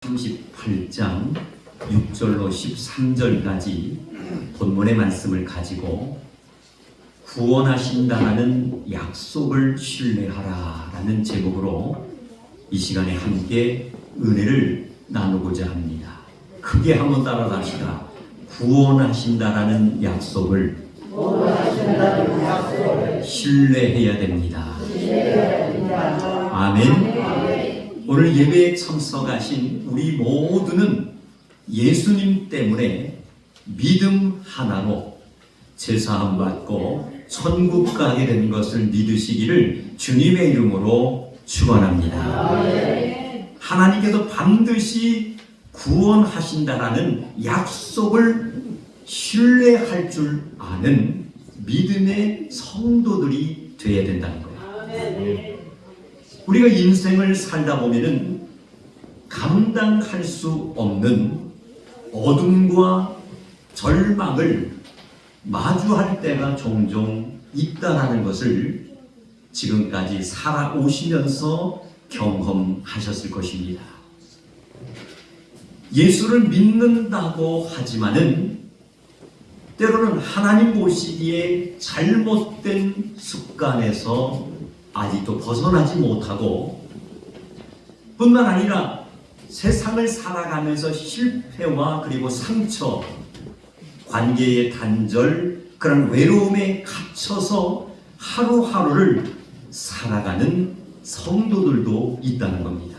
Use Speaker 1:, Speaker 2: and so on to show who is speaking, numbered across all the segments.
Speaker 1: 38장 6절로 13절까지 본문의 말씀을 가지고 구원하신다는 약속을 신뢰하라 라는 제목으로 이 시간에 함께 은혜를 나누고자 합니다. 크게 한번 따라합시다. 구원하신다라는 약속을 신뢰해야 됩니다. 아멘. 오늘 예배에 참석하신 우리 모두는 예수님 때문에 믿음 하나로 제사함 받고 천국 가게 된 것을 믿으시기를 주님의 이름으로 축원합니다. 하나님께서 반드시 구원하신다라는 약속을 신뢰할 줄 아는 믿음의 성도들이 되어야 된다는 거예요. 우리가 인생을 살다 보면은 감당할 수 없는 어둠과 절망을 마주할 때가 종종 있다라는 것을 지금까지 살아오시면서 경험하셨을 것입니다. 예수를 믿는다고 하지만은 때로는 하나님 보시기에 잘못된 습관에서 아직도 벗어나지 못하고 뿐만 아니라 세상을 살아가면서 실패와 그리고 상처, 관계의 단절, 그런 외로움에 갇혀서 하루하루를 살아가는 성도들도 있다는 겁니다.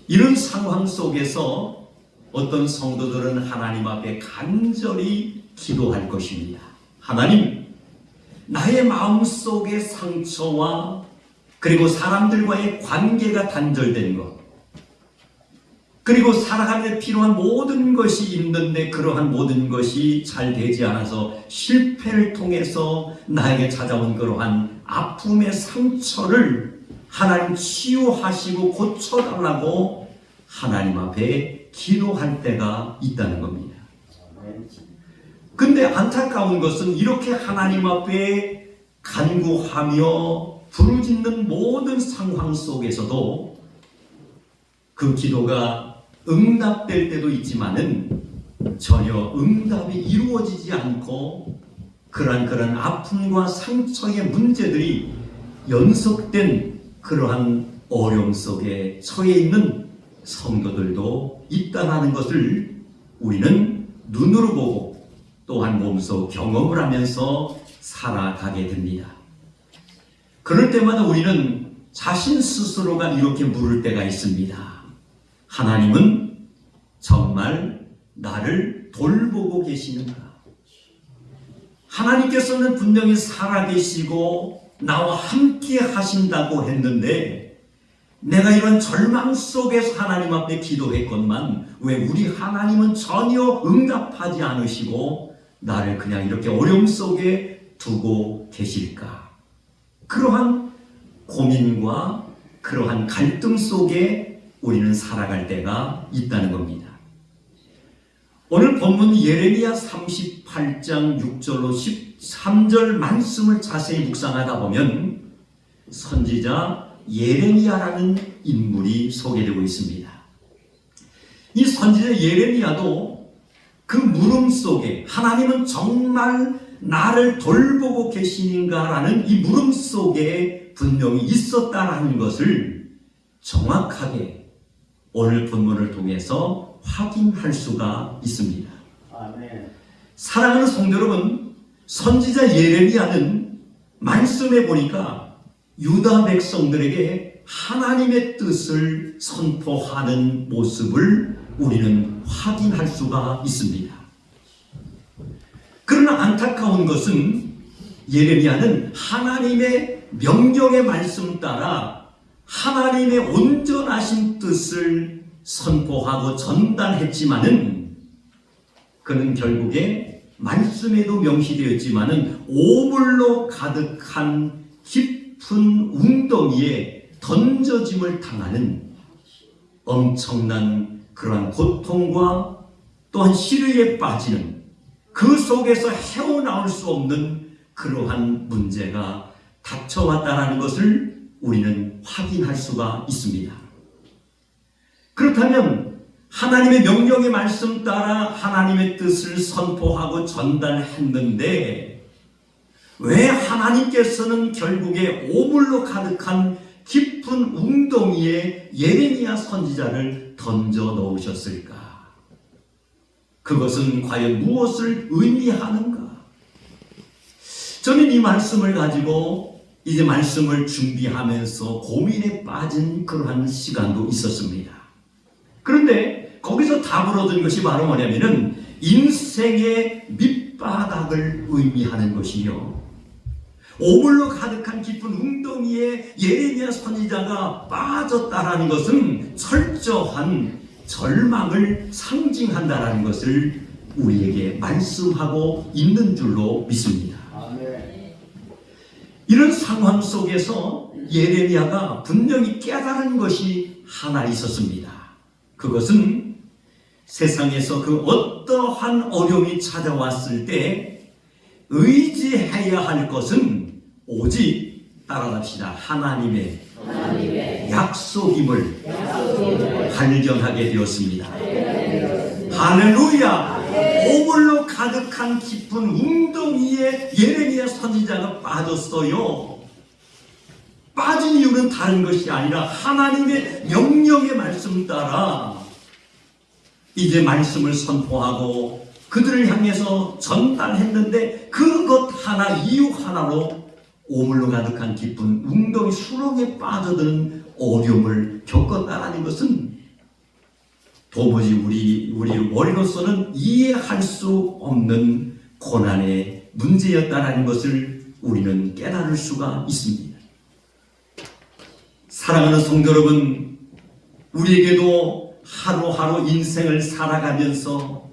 Speaker 1: 이런 상황 속에서 어떤 성도들은 하나님 앞에 간절히 기도할 것입니다. 하나님, 나의 마음속의 상처와 그리고 사람들과의 관계가 단절된 것, 그리고 살아가는 데 필요한 모든 것이 있는데 그러한 모든 것이 잘 되지 않아서 실패를 통해서 나에게 찾아온 그러한 아픔의 상처를 하나님 치유하시고 고쳐달라고 하나님 앞에 기도할 때가 있다는 겁니다. 근데 안타까운 것은 이렇게 하나님 앞에 간구하며 부르짖는 모든 상황 속에서도 그 기도가 응답될 때도 있지만은 전혀 응답이 이루어지지 않고 그런 아픔과 상처의 문제들이 연속된 그러한 어려움 속에 처해 있는 성도들도 있다는 것을 우리는 눈으로 보고 또한 몸소 경험을 하면서 살아가게 됩니다. 그럴 때마다 우리는 자신 스스로가 이렇게 물을 때가 있습니다. 하나님은 정말 나를 돌보고 계시는가? 하나님께서는 분명히 살아계시고 나와 함께 하신다고 했는데 내가 이런 절망 속에서 하나님 앞에 기도했건만 왜 우리 하나님은 전혀 응답하지 않으시고 나를 그냥 이렇게 어려움 속에 두고 계실까? 그러한 고민과 그러한 갈등 속에 우리는 살아갈 때가 있다는 겁니다. 오늘 본문 예레미야 38장 6절로 13절 말씀을 자세히 묵상하다 보면 선지자 예레미야라는 인물이 소개되고 있습니다. 이 선지자 예레미야도 그 물음 속에 하나님은 정말 나를 돌보고 계시는가라는 이 물음 속에 분명히 있었다라는 것을 정확하게 오늘 본문을 통해서 확인할 수가 있습니다. 아멘. 사랑하는 성도 여러분, 선지자 예레미야는 말씀해 보니까 유다 백성들에게 하나님의 뜻을 선포하는 모습을 우리는 확인할 수가 있습니다. 그러나 안타까운 것은 예레미야는 하나님의 명령의 말씀 따라 하나님의 온전하신 뜻을 선포하고 전달했지만은 그는 결국에 말씀에도 명시되었지만은 오물로 가득한 깊은 웅덩이에 던져짐을 당하는 엄청난 그러한 고통과 또한 시류에 빠지는 그 속에서 헤어나올 수 없는 그러한 문제가 닥쳐왔다는 것을 우리는 확인할 수가 있습니다. 그렇다면 하나님의 명령의 말씀 따라 하나님의 뜻을 선포하고 전달했는데 왜 하나님께서는 결국에 오물로 가득한 깊은 웅덩이에 예레미야 선지자를 던져 넣으셨을까? 그것은 과연 무엇을 의미하는가? 저는 이 말씀을 가지고 이제 말씀을 준비하면서 고민에 빠진 그러한 시간도 있었습니다. 그런데 거기서 답을 얻은 것이 바로 뭐냐면은 인생의 밑바닥을 의미하는 것이요. 오물로 가득한 깊은 웅덩이에 예레미야 선지자가 빠졌다라는 것은 철저한 절망을 상징한다라는 것을 우리에게 말씀하고 있는 줄로 믿습니다. 이런 상황 속에서 예레미야가 분명히 깨달은 것이 하나 있었습니다. 그것은 세상에서 그 어떠한 어려움이 찾아왔을 때 의지해야 할 것은 오직 따라갑시다. 하나님의 약속임을 발견하게 되었습니다. 할렐루야! 오물로 가득한 깊은 웅덩이에 예레미야 선지자가 빠졌어요. 빠진 이유는 다른 것이 아니라 하나님의 명령의 말씀 따라 이제 말씀을 선포하고 그들을 향해서 전달했는데 그것 하나, 이유 하나로 오물로 가득한 깊은 웅덩이 수렁에 빠져드는 어려움을 겪었다라는 것은 도무지 우리 머리로서는 이해할 수 없는 고난의 문제였다라는 것을 우리는 깨달을 수가 있습니다. 사랑하는 성도 여러분, 우리에게도 하루하루 인생을 살아가면서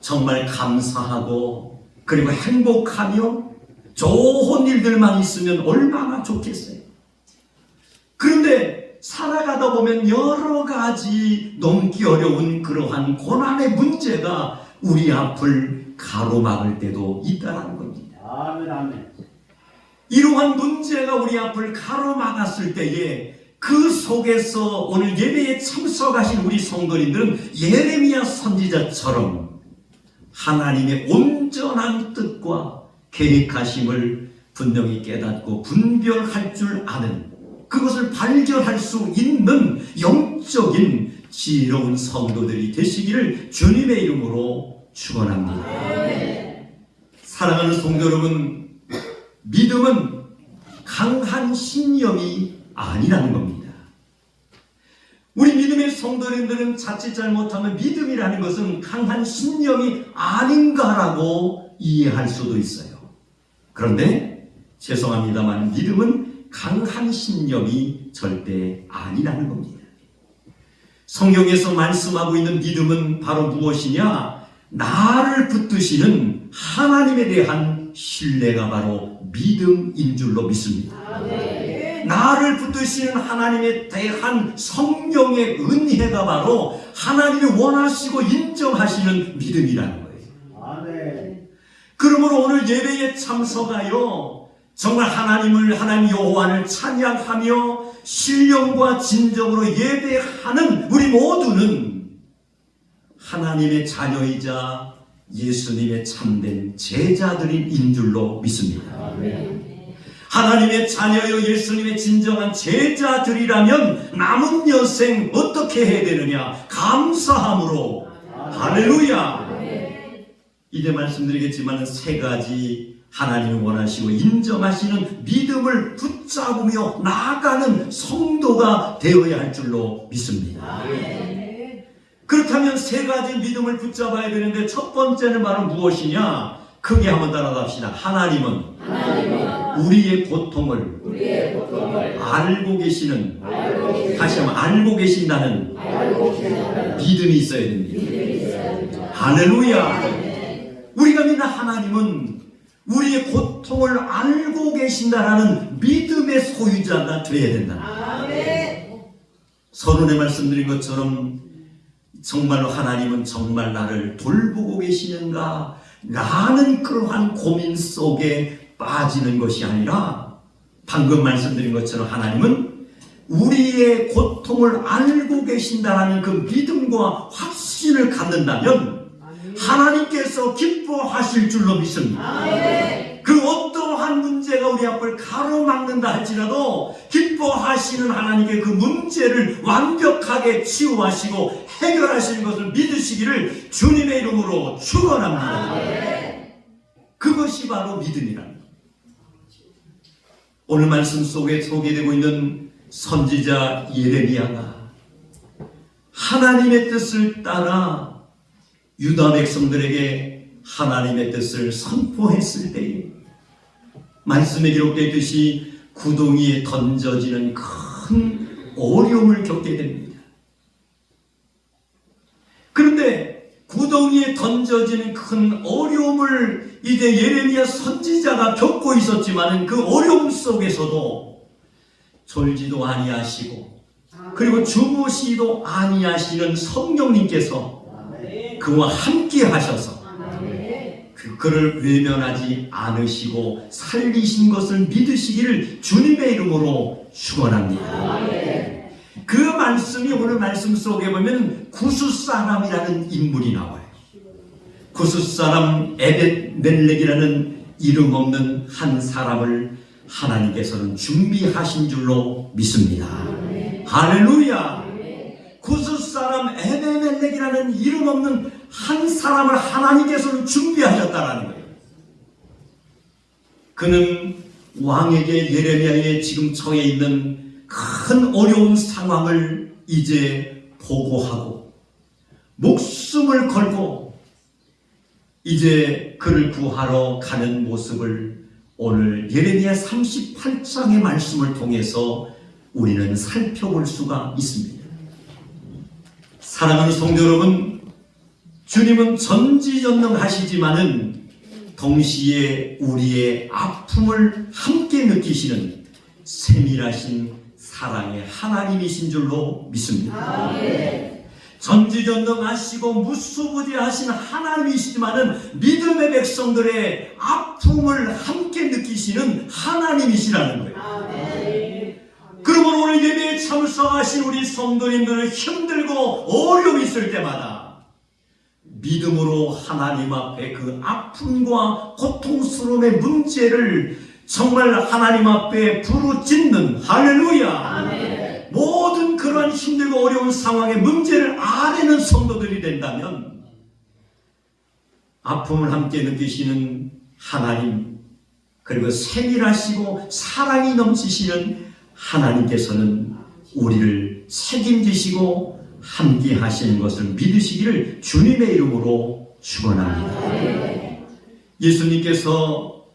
Speaker 1: 정말 감사하고 그리고 행복하며 좋은 일들만 있으면 얼마나 좋겠어요. 그런데 살아가다 보면 여러 가지 넘기 어려운 그러한 고난의 문제가 우리 앞을 가로막을 때도 있다는 겁니다. 아멘. 이러한 문제가 우리 앞을 가로막았을 때에 그 속에서 오늘 예배에 참석하신 우리 성도님들은 예레미야 선지자처럼 하나님의 온전한 뜻과 계획하심을 분명히 깨닫고 분별할 줄 아는, 그것을 발견할 수 있는 영적인 지혜로운 성도들이 되시기를 주님의 이름으로 축원합니다. 사랑하는 성도 여러분, 믿음은 강한 신념이 아니라는 겁니다. 우리 믿음의 성도님들은 자칫 잘못하면 믿음이라는 것은 강한 신념이 아닌가라고 이해할 수도 있어요. 그런데 죄송합니다만 믿음은 강한 신념이 절대 아니라는 겁니다. 성경에서 말씀하고 있는 믿음은 바로 무엇이냐? 나를 붙드시는 하나님에 대한 신뢰가 바로 믿음인 줄로 믿습니다. 나를 붙드시는 하나님에 대한 성령의 은혜가 바로 하나님이 원하시고 인정하시는 믿음이라는 거예요. 그러므로 오늘 예배에 참석하여 정말 하나님 여호와를 찬양하며 신령과 진정으로 예배하는 우리 모두는 하나님의 자녀이자 예수님의 참된 제자들인 줄로 믿습니다. 하나님의 자녀여 예수님의 진정한 제자들이라면 남은 여생 어떻게 해야 되느냐? 감사함으로. 할렐루야. 이제 말씀드리겠지만 세 가지 하나님이 원하시고 인정하시는 믿음을 붙잡으며 나아가는 성도가 되어야 할 줄로 믿습니다. 그렇다면 세 가지 믿음을 붙잡아야 되는데 첫 번째는 바로 무엇이냐? 크게 한번 따라갑시다. 하나님은 우리의 고통을 알고 계시는, 다시 한번 알고 계신다는 믿음이 있어야 됩니다. 할렐루야. 우리가 믿는 하나님은 우리의 고통을 알고 계신다라는 믿음의 소유자가 되어야 된다. 서론에 말씀드린 것처럼 정말로 하나님은 정말 나를 돌보고 계시는가 라는 그러한 고민 속에 빠지는 것이 아니라 방금 말씀드린 것처럼 하나님은 우리의 고통을 알고 계신다라는 그 믿음과 확신을 갖는다면 하나님께서 기뻐하실 줄로 믿습니다. 그 어떠한 문제가 우리 앞을 가로막는다 할지라도 기뻐하시는 하나님의 그 문제를 완벽하게 치유하시고 해결하시는 것을 믿으시기를 주님의 이름으로 축원합니다. 그것이 바로 믿음이랍니다. 오늘 말씀 속에 소개되고 있는 선지자 예레미야가 하나님의 뜻을 따라 유다 백성들에게 하나님의 뜻을 선포했을 때에 말씀에 기록되어 있듯이 구덩이에 던져지는 큰 어려움을 겪게 됩니다. 그런데 구덩이에 던져지는 큰 어려움을 이제 예레미야 선지자가 겪고 있었지만 그 어려움 속에서도 졸지도 아니하시고 그리고 주무시도 아니하시는 성령님께서 그와 함께 하셔서 그를 외면하지 않으시고 살리신 것을 믿으시기를 주님의 이름으로 축원합니다. 그 말씀이 오늘 말씀 속에 보면 구스사람이라는 인물이 나와요. 구스사람 에벳멜렉이라는 이름 없는 한 사람을 하나님께서는 준비하신 줄로 믿습니다. 할렐루야. 구스사람 에벳멜렉이라는 이름 없는 한 사람을 하나님께서는 준비하셨다라는 거예요. 그는 왕에게 예레미야에 지금 처해 있는 큰 어려운 상황을 이제 보고하고 목숨을 걸고 이제 그를 구하러 가는 모습을 오늘 예레미야 38장의 말씀을 통해서 우리는 살펴볼 수가 있습니다. 사랑하는 성도 여러분, 주님은 전지전능하시지만은 동시에 우리의 아픔을 함께 느끼시는 세밀하신 사랑의 하나님이신 줄로 믿습니다. 전지전능하시고 무수부지하신 하나님이시지만은 믿음의 백성들의 아픔을 함께 느끼시는 하나님이시라는 거예요. 그러므로 오늘 예배에 참석하신 우리 성도님들은 힘들고 어려움이 있을 때마다 믿음으로 하나님 앞에 그 아픔과 고통스러움의 문제를 정말 하나님 앞에 부르짖는 할렐루야. 모든 그러한 힘들고 어려운 상황의 문제를 아뢰는 성도들이 된다면 아픔을 함께 느끼시는 하나님 그리고 세밀하시고 사랑이 넘치시는 하나님께서는 우리를 책임지시고 함께 하시는 것을 믿으시기를 주님의 이름으로 축원합니다. 예수님께서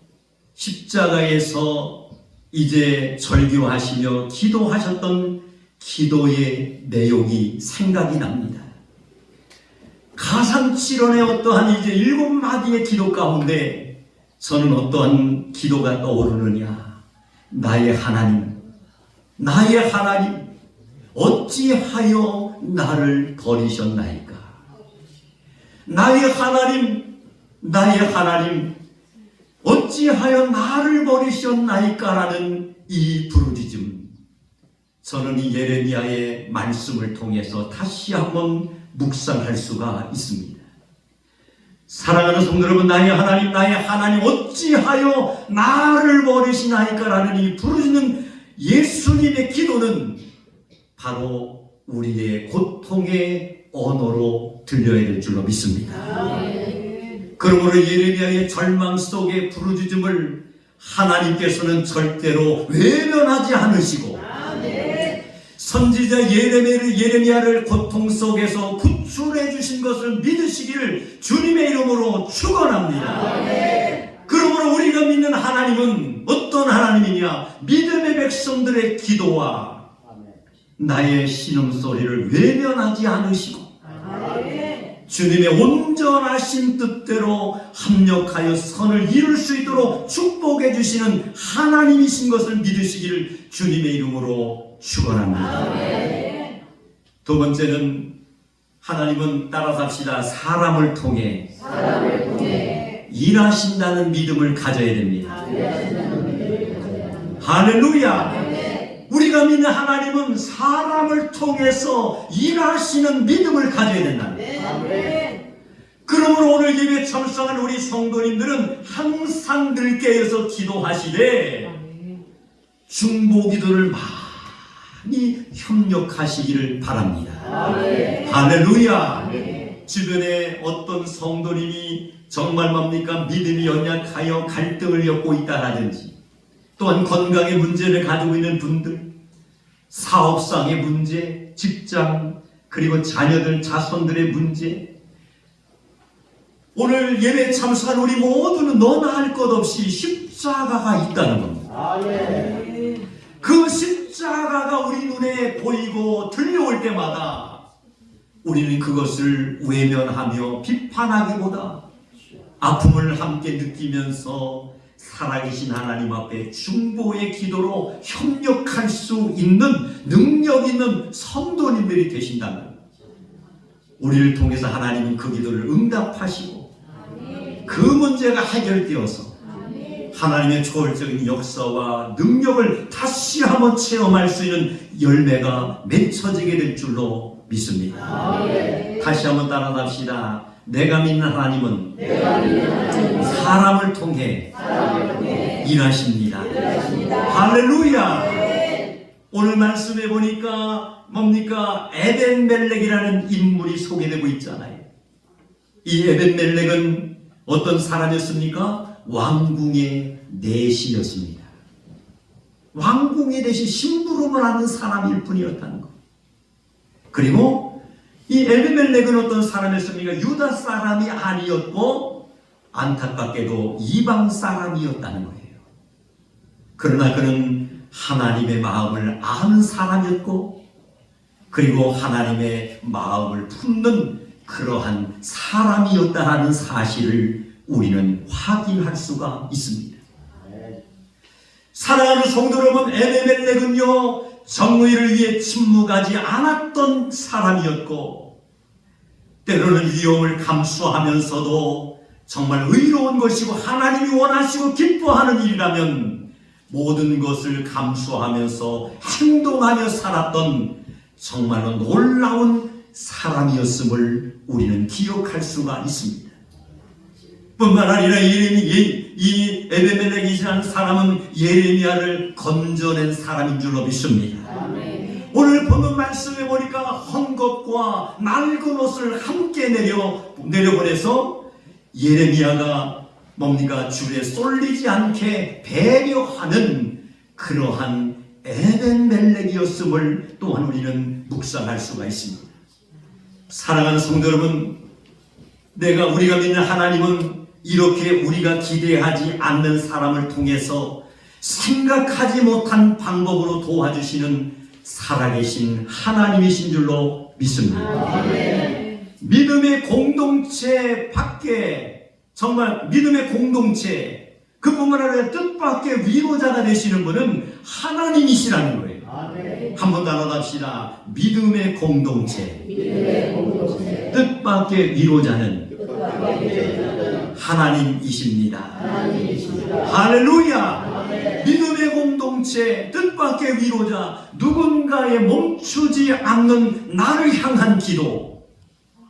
Speaker 1: 십자가에서 이제 절규하시며 기도하셨던 기도의 내용이 생각이 납니다. 가상칠언의 어떠한 이제 7마디의 기도 가운데 저는 어떠한 기도가 떠오르느냐. 나의 하나님, 나의 하나님, 어찌하여 나를 버리셨나이까? 나의 하나님, 나의 하나님, 어찌하여 나를 버리셨나이까라는 이 부르짖음, 저는 이 예레미야의 말씀을 통해서 다시 한번 묵상할 수가 있습니다. 사랑하는 성도 여러분, 나의 하나님 어찌하여 나를 버리시나이까라는 이 부르짖는 예수님의 기도는 바로 우리의 고통의 언어로 들려야 될 줄로 믿습니다. 그러므로 예레미야의 절망 속의 부르짖음을 하나님께서는 절대로 외면하지 않으시고 선지자 예레미야를 고통 속에서 구출해 주신 것을 믿으시기를 주님의 이름으로 축원합니다. 그러므로 우리가 믿는 하나님은 어떤 하나님이냐? 믿음의 백성들의 기도와 나의 신음소리를 외면하지 않으시고 주님의 온전하신 뜻대로 합력하여 선을 이룰 수 있도록 축복해 주시는 하나님이신 것을 믿으시기를 주님의 이름으로 축원합니다. 두 번째는 하나님은 따라삽시다. 사람을 통해 일하신다는 믿음을 가져야 됩니다. 할렐루야. 우리가 믿는 하나님은 사람을 통해서 일하시는 믿음을 가져야 된다. 그러므로 오늘 예배 참석한 우리 성도님들은 항상 늘 깨어서 기도하시되 중보기도를 많이 협력하시기를 바랍니다. 할렐루야. 주변에 어떤 성도님이 정말 뭡니까 믿음이 연약하여 갈등을 겪고 있다라든지, 또한 건강의 문제를 가지고 있는 분들, 사업상의 문제, 직장, 그리고 자녀들, 자손들의 문제, 오늘 예배 참석한 우리 모두는 너나 할 것 없이 십자가가 있다는 겁니다. 그 십자가가 우리 눈에 보이고 들려올 때마다 우리는 그것을 외면하며 비판하기보다 아픔을 함께 느끼면서 살아계신 하나님 앞에 중보의 기도로 협력할 수 있는 능력 있는 성도님들이 계신다면 우리를 통해서 하나님은 그 기도를 응답하시고 그 문제가 해결되어서 하나님의 초월적인 역사와 능력을 다시 한번 체험할 수 있는 열매가 맺혀지게 될 줄로 믿습니다. 다시 한번 따라합시다. 내가 믿는 하나님은 사람을 통해 일하십니다. 할렐루야. 오늘 말씀해 보니까 뭡니까? 에벤멜렉이라는 인물이 소개되고 있잖아요. 이 에벤멜렉은 어떤 사람이었습니까? 왕궁의 내시였습니다. 왕궁의 내시, 심부름을 하는 사람일 뿐이었다는 것. 그리고 이 에벤멜렉은 어떤 사람이었습니까? 유다 사람이 아니었고 안타깝게도 이방 사람이었다는 거예요. 그러나 그는 하나님의 마음을 아는 사람이었고, 그리고 하나님의 마음을 품는 그러한 사람이었다는 사실을 우리는 확인할 수가 있습니다. 사랑하는 성도 여러분, 에벤멜렉은요 정의를 위해 침묵하지 않았던 사람이었고, 때로는 위험을 감수하면서도 정말 의로운 것이고 하나님이 원하시고 기뻐하는 일이라면 모든 것을 감수하면서 행동하며 살았던 정말로 놀라운 사람이었음을 우리는 기억할 수가 있습니다. 뿐만 아니라 이 에벤멜렉이라는 사람은 예레미야를 건져낸 사람인 줄로 믿습니다. 오늘 본문 말씀에 보니까 헝겊과 낡은 옷을 함께 내려보내서 예레미야가 뭡니까? 줄에 쏠리지 않게 배려하는 그러한 에벤멜렉이었음을 또한 우리는 묵상할 수가 있습니다. 사랑하는 성도 여러분, 우리가 믿는 하나님은 이렇게 우리가 기대하지 않는 사람을 통해서 생각하지 못한 방법으로 도와주시는 살아계신 하나님이신 줄로 믿습니다. 믿음의 공동체 밖에, 정말 믿음의 공동체, 그뿐만 아니라 뜻밖의 위로자가 되시는 분은 하나님이시라는 거예요. 한번 나눠갑시다. 믿음의 공동체, 뜻밖의 위로자는 하나님이십니다. 할렐루야. 믿음의 공동체, 뜻밖의 위로자, 누군가의 멈추지 않는 나를 향한 기도,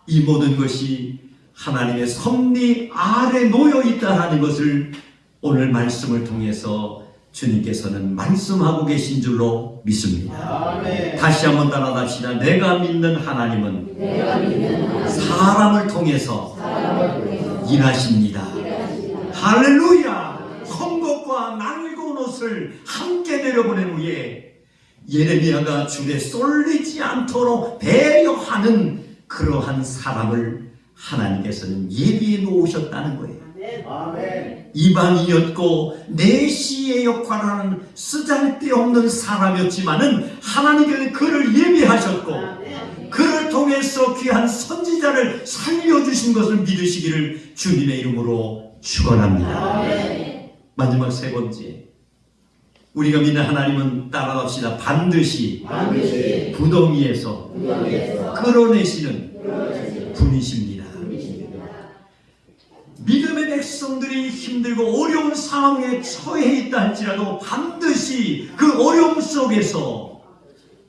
Speaker 1: 이 모든 것이 하나님의 섭리 아래 놓여 있다는 것을 오늘 말씀을 통해서 주님께서는 말씀하고 계신 줄로 믿습니다. 다시 한번 따라합시다. 내가 믿는 하나님은 사람을 통해서 일하십니다. 할렐루야. 헝겊과 낡은 옷을 함께 내려보낸 후에 예레미야가 줄에 쏠리지 않도록 배려하는 그러한 사람을 하나님께서는 예비해 놓으셨다는 거예요. 이방인이었고 내시의 역할을 하는 쓰잘데없는 사람이었지만은 하나님께서 그를 예비하셨고 그를 통해서 귀한 선지자를 살려주신 것을 믿으시기를 주님의 이름으로 축원합니다. 마지막 세 번째, 우리가 믿는 하나님은 따라갑시다. 반드시 구덩이에서 끌어내시는 분이십니다. 믿음의 백성들이 힘들고 어려운 상황에 처해 있다 할지라도 반드시 그 어려움 속에서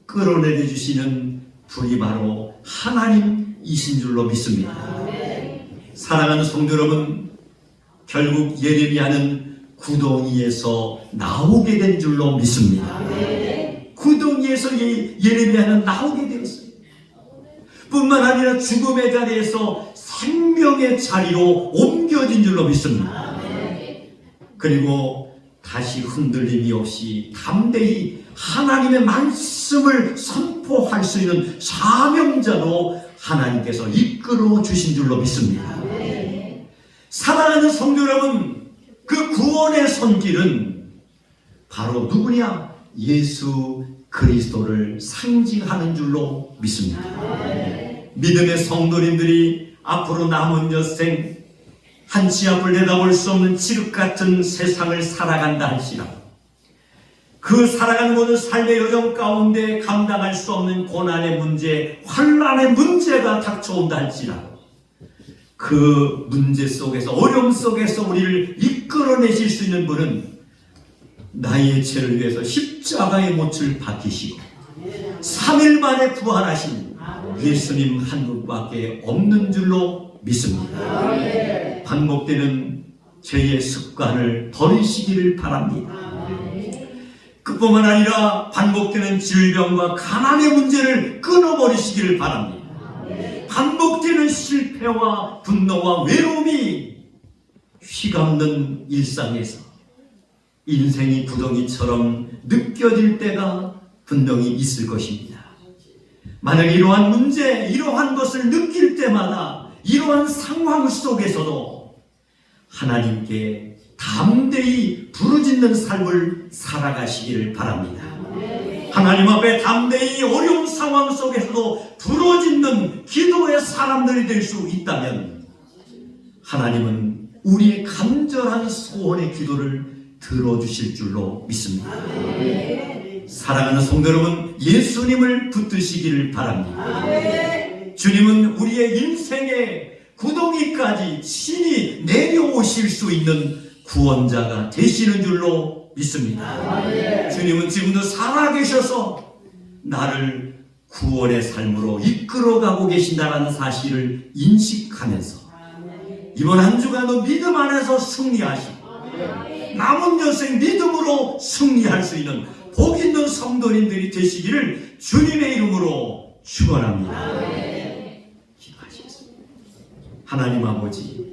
Speaker 1: 끌어내려 주시는 분이 바로 하나님이신 줄로 믿습니다. 사랑하는 성도 여러분, 결국 예레미야는 구덩이에서 나오게 된 줄로 믿습니다. 구덩이에서 예레미야는 나오게 되었어요. 뿐만 아니라 죽음의 자리에서 생명의 자리로 옮겨진 줄로 믿습니다. 그리고 다시 흔들림이 없이 담대히 하나님의 말씀을 선포할 수 있는 사명자로 하나님께서 이끌어 주신 줄로 믿습니다. 사랑하는 성도 여러분, 그 구원의 손길은 바로 누구냐? 예수 그리스도를 상징하는 줄로 믿습니다. 믿음의 성도님들이 앞으로 남은 여생 한치 앞을 내다볼 수 없는 칠흑 같은 세상을 살아간다 할지라도 그 살아가는 모든 삶의 여정 가운데 감당할 수 없는 고난의 문제, 환난의 문제가 닥쳐온다 할지라도 그 문제 속에서, 어려움 속에서 우리를 이끌어내실 수 있는 분은 나의 죄를 위해서 십자가의 못을 박히시고 3일 만에 부활하신 예수님 한 분밖에 없는 줄로 믿습니다. 반복되는 죄의 습관을 버리시기를 바랍니다. 그뿐만 아니라 반복되는 질병과 가난의 문제를 끊어버리시기를 바랍니다. 반복되는 실패와 분노와 외로움이 휘감는 일상에서 인생이 구덩이처럼 느껴질 때가 분명히 있을 것입니다. 만약 이러한 문제, 이러한 것을 느낄 때마다 이러한 상황 속에서도 하나님께 담대히 부르짖는 삶을 살아가시기를 바랍니다. 하나님 앞에 담대히 어려운 상황 속에서도 부르짖는 기도의 사람들이 될 수 있다면 하나님은 우리의 간절한 소원의 기도를 들어주실 줄로 믿습니다. 사랑하는 성도 여러분, 예수님을 붙드시기를 바랍니다. 주님은 우리의 인생의 구덩이까지 친히 내려오실 수 있는 구원자가 되시는 줄로 믿습니다. 주님은 지금도 살아계셔서 나를 구원의 삶으로 이끌어가고 계신다는 사실을 인식하면서 이번 한 주간도 믿음 안에서 승리하시고 남은 여생 믿음으로 승리할 수 있는 복 있는 성도님들이 되시기를 주님의 이름으로 축원합니다. 기도하시겠습니다. 하나님 아버지,